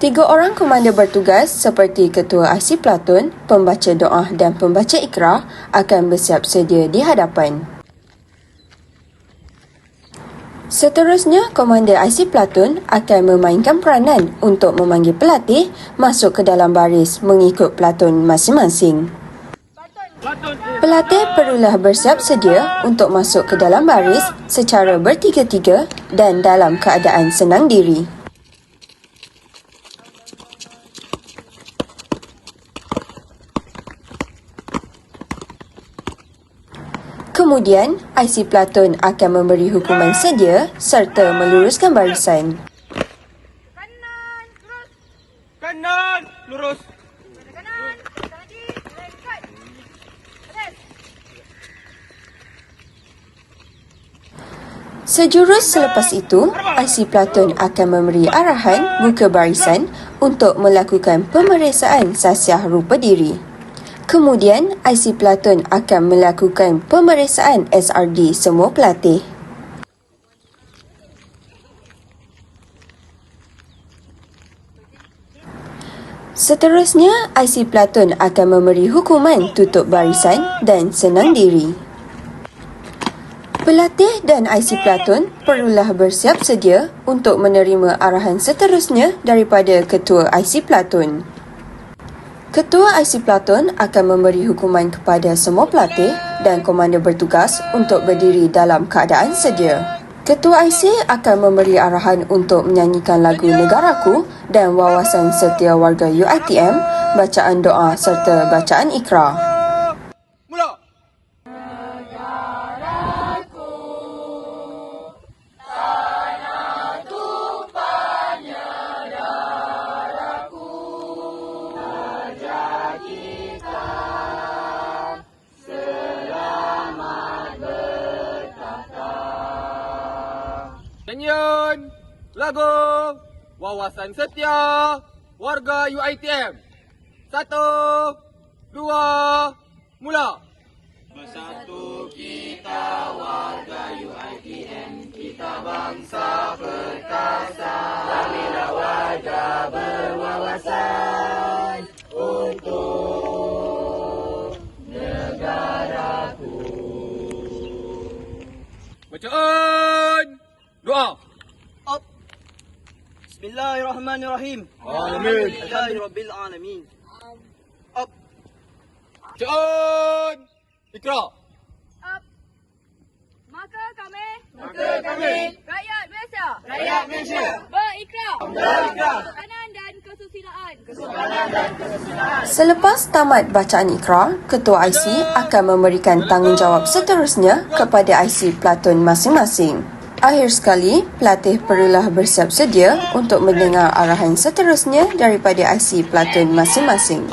3 orang komander bertugas seperti Ketua IC Platoon, pembaca doa dan pembaca ikrah akan bersiap sedia di hadapan. Seterusnya, Komander IC Platoon akan memainkan peranan untuk memanggil pelatih masuk ke dalam baris mengikut platoon masing-masing. Pelatih perlulah bersiap sedia untuk masuk ke dalam baris secara bertiga-tiga dan dalam keadaan senang diri. Kemudian, IC Platoon akan memberi hukuman sedia serta meluruskan barisan. Kanan, lurus. Kanan, lagi, cut. Rest. Sejurus selepas itu, IC Platoon akan memberi arahan buka barisan untuk melakukan pemeriksaan sasiah rupa diri. Kemudian, IC Platoon akan melakukan pemeriksaan SRD semua pelatih. Seterusnya, IC Platoon akan memberi hukuman tutup barisan dan senang diri. Pelatih dan IC Platoon perlulah bersiap sedia untuk menerima arahan seterusnya daripada Ketua IC Platoon. Ketua IC Platoon akan memberi hukuman kepada semua pelatih dan komander bertugas untuk berdiri dalam keadaan sedia. Ketua IC akan memberi arahan untuk menyanyikan lagu Negaraku dan Wawasan Setia Warga UiTM, bacaan doa serta bacaan ikrah. Mula. Nyanyian lagu Wawasan Setia Warga UiTM. 1, 2, mula. Bersatu kita warga UiTM, kita bangsa perkasa. Kamilah warga berwawasan untuk negaraku. Bacaan doa. Bismillahirrahmanirrahim. Amin. Alhamdulillahirabbil alamin. Up. Bacaan ikrah. Up. Maka kami. Rakyat Malaysia. Berikrah. Kesukanan dan kesusilaan. Selepas tamat bacaan ikrah, Ketua IC akan memberikan tanggungjawab seterusnya kepada IC Platoon masing-masing. Akhir sekali, pelatih perlulah bersiap sedia untuk mendengar arahan seterusnya daripada IC Platoon masing-masing.